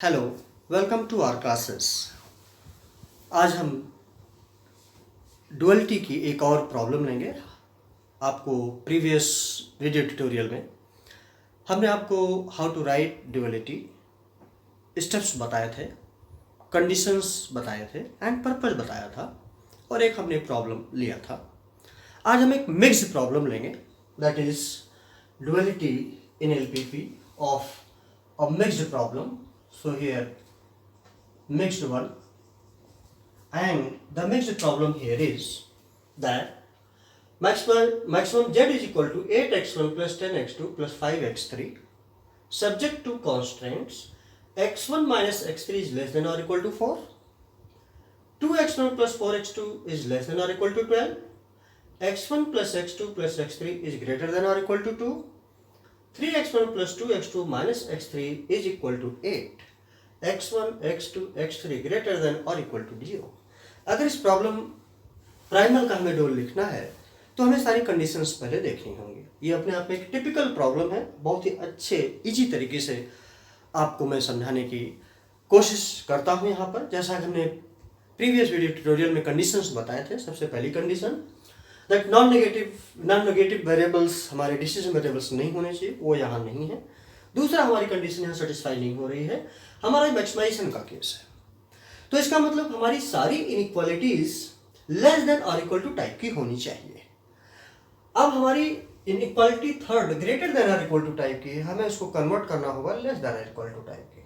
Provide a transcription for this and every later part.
Hello, welcome to our classes. आज हम duality की एक और प्रॉब्लम लेंगे। आपको प्रीवियस वीडियो ट्यूटोरियल में हमने आपको how to write duality steps बताए थे, कंडीशंस बताए थे एंड पर्पस बताया था, और एक हमने प्रॉब्लम लिया था। आज हम एक मिक्स्ड प्रॉब्लम लेंगे, that is duality in LPP of a mixed problem. So here mixed one, and the mixed problem here is that maximum z is equal to 8x1 plus 10x2 plus 5x3 subject to constraints x1 minus x3 is less than or equal to 4, 2x1 plus 4x2 is less than or equal to 12, x1 plus x2 plus x3 is greater than or equal to 2, 3x1 plus 2x2 minus x3 is equal to 8, x1 x2 x3 greater than और equal to 0। अगर इस problem primal का हमें डोल लिखना है तो हमें सारी कंडीशंस पहले देखनी होंगी। ये अपने आप में एक टिपिकल प्रॉब्लम है, बहुत ही अच्छे इजी तरीके से आपको मैं समझाने की कोशिश करता हूँ यहाँ पर। जैसा कि हमने प्रीवियस वीडियो ट्यूटोरियल में कंडीशंस बताए थे, सबसे पहली condition that non negative variables हमारे डिसीजन वेरिएबल्स नहीं होने चाहिए, वो यहाँ नहीं है। दूसरा, हमारी कंडीशन यहाँ सेटिस्फाई नहीं हो रही है, हमारा मैक्सिमाइजेशन का केस है। तो इसका मतलब हमारी सारी इनइक्वालिटीज लेस देन और इक्वल टू टाइप की होनी चाहिए। अब हमारी इनइक्वालिटी थर्ड ग्रेटर देन और इक्वल टू टाइप की है, हमें उसको कन्वर्ट करना होगा लेस देन और इक्वल टू टाइप की।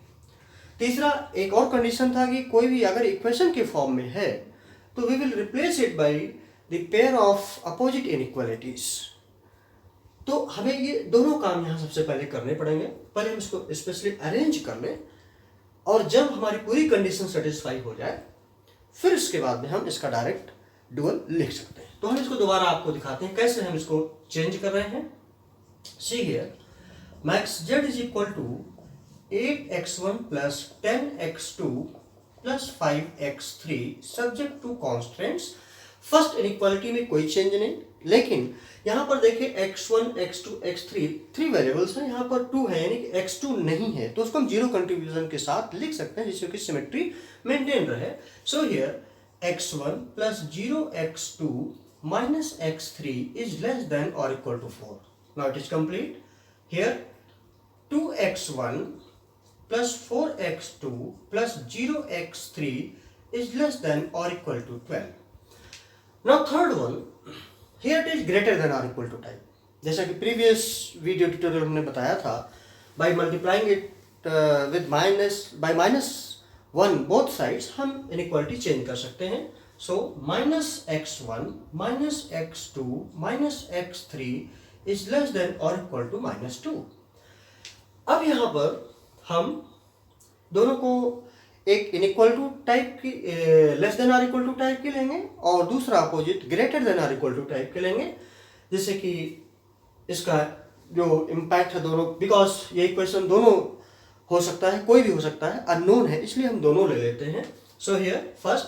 तीसरा, एक और कंडीशन था कि कोई भी अगर इक्वेशन के फॉर्म में है तो we will replace it by the pair of opposite inequalities. तो हमें ये दोनों काम यहाँ सबसे पहले करने पड़ेंगे। पहले हम इसको स्पेशली अरेंज कर लें, और जब हमारी पूरी कंडीशन सेटिस्फाई हो जाए फिर इसके बाद में हम इसका डायरेक्ट डुअल लिख सकते हैं। तो हम इसको दोबारा आपको दिखाते हैं कैसे हम इसको चेंज कर रहे हैं। See here, max z is equal to 8x1 plus 10x2 plus 5x3 subject to constants. First inequality में कोई चेंज नहीं, लेकिन यहाँ पर देखिए x1 x2 x3 three variables हैं, यहाँ पर 2 है यानी कि x2 नहीं है, तो उसको हम जीरो कंट्रीब्यूशन के साथ लिख सकते हैं जिससे कि सिमेट्री मेंटेन रहे। So here x1 plus 0x2 minus x3 is less than और equal to 4। Now it is complete. Here 2x1 plus 4x2 plus 0x3 is less than और equal to 12। Now third one, here it is greater than or equal to type। जैसा कि previous video tutorial हमने बताया था, by multiplying it with -1 both sides हम inequality change कर सकते हैं। सो -x1 -x2 -x3 is less than और इक्वल टू -2। अब यहाँ पर हम दोनों को एक इनइक्वल टू टाइप की लेस देन और इक्वल टू टाइप की लेंगे, और दूसरा अपोजिट ग्रेटर देन और इक्वल टू टाइप के लेंगे, जिससे कि इसका जो इम्पैक्ट है दोनों, बिकॉज ये इक्वेशन दोनों हो सकता है, कोई भी हो सकता है, अननोन है, इसलिए हम दोनों ले लेते हैं। So here first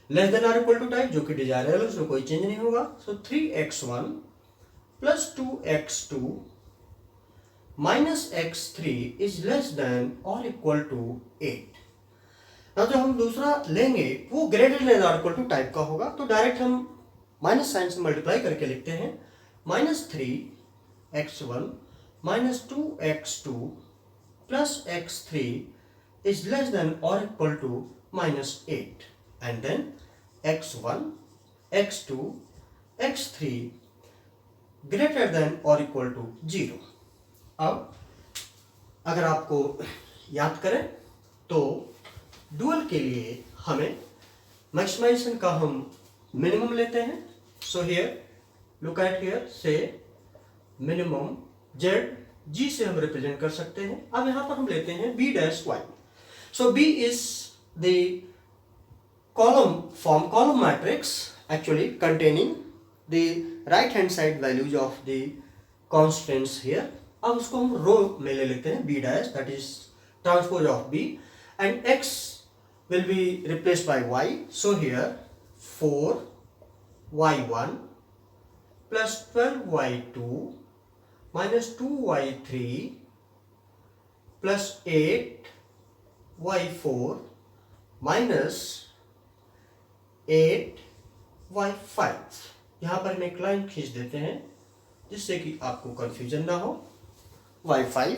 less than और इक्वल टू टाइप जो कि डिजायरेबल है, उसमें कोई चेंज नहीं होगा। सो 3x1 plus 2x2 minus x3 is less than और इक्वल टू 8। जो हम दूसरा लेंगे वो ग्रेटर देन और इक्वल टू टाइप का होगा, तो डायरेक्ट हम माइनस साइन से मल्टीप्लाई करके लिखते हैं -3x1 minus 2x2 plus x3 is less than और equal to -8, and then x1 x2 x3 greater than और इक्वल टू 0। अब अगर आपको याद करें तो डुअल के लिए हमें मैक्सिमाइजेशन का हम मिनिमम लेते हैं। So here look at here, से मिनिमम जेड जी से हम रिप्रेजेंट कर सकते हैं। अब यहाँ पर हम लेते हैं b dash y. So b is the column matrix actually containing the right hand side values of the constants here. अब उसको हम रो में ले लेते हैं b dash, that is transpose of b, and x will be replaced by y. So here 4y1 plus 12y2 minus 2y3 plus 8 y4 minus 8y5। यहाँ पर हम एक लाइन खींच देते हैं जिससे कि आपको कंफ्यूजन ना हो। y5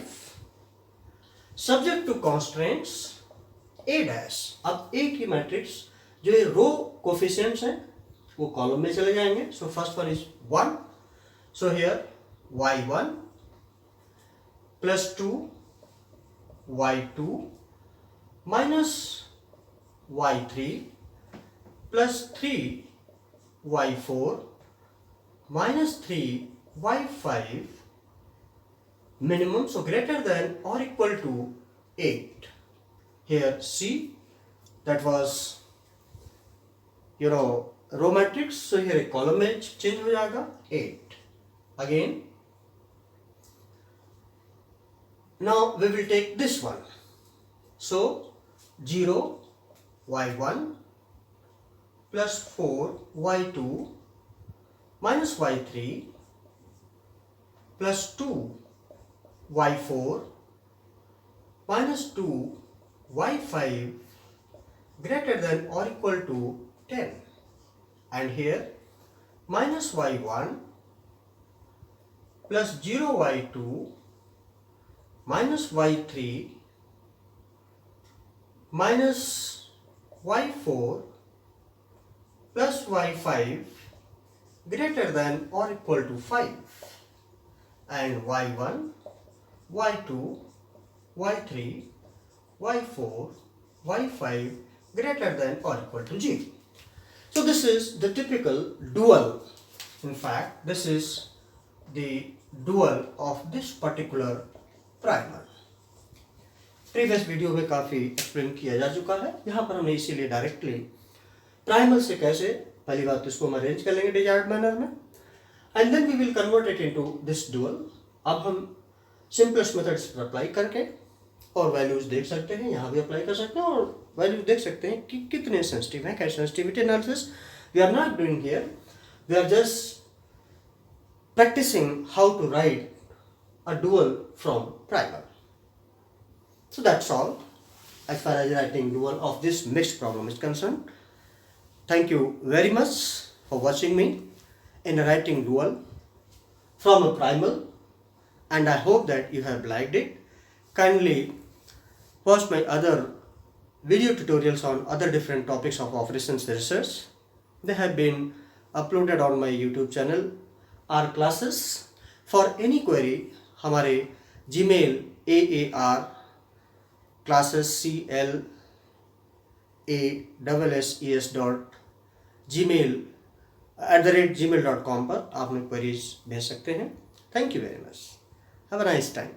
subject to constraints a dash. अब a की मैट्रिक्स जो ये रो कोफिशिएंट्स हैं वो कॉलम में चले जाएंगे। So first one is 1, so here y1 plus 2 y2 minus y3 plus 3 y4 minus 3 y5 minimum, so greater than or equal to 8. Here C, that was row matrix, so here a column में change हो जाएगा 8. Again, now we will take this one, so 0 y1 plus 4 y2 minus y3 plus 2 y4 minus 2 y5 greater than or equal to 10. And here minus y1 plus 0 y2 minus y3 minus y4 plus y5 greater than or equal to 5, and y1, y2, y3, y4, y5 greater than or equal to 0. So this is the typical dual. In fact, this is the dual of this particular primer. Previous video में काफ़ी explain किया जा चुका है। यहाँ पर हमने इसीलिए डायरेक्टली प्राइमल से कैसे, पहली बात तो इसको हम अरेंज कर लेंगे डिजायर्ड मैनर में, and then we will convert it into this dual. अब हम सिंपलेस्ट मेथड्स पर अप्लाई करके और वैल्यूज देख सकते हैं, यहाँ भी अप्लाई कर सकते हैं और वैल्यूज देख सकते हैं कि कितने सेंसिटिव हैं। कैसे sensitivity analysis we are not doing here, we are just practicing how to write a dual from primal. So that's all as far as writing dual of this mixed problem is concerned. Thank you very much for watching me in writing dual from a primal, and I hope that you have liked it. Kindly watch my other video tutorials on other different topics of operations research. They have been uploaded on my YouTube channel, our classes. For any query, हमारे Gmail AAR classes CLASSES.gmail@gmail.com पर आप लोग queries भेज सकते हैं. Thank you very much. Have a nice time.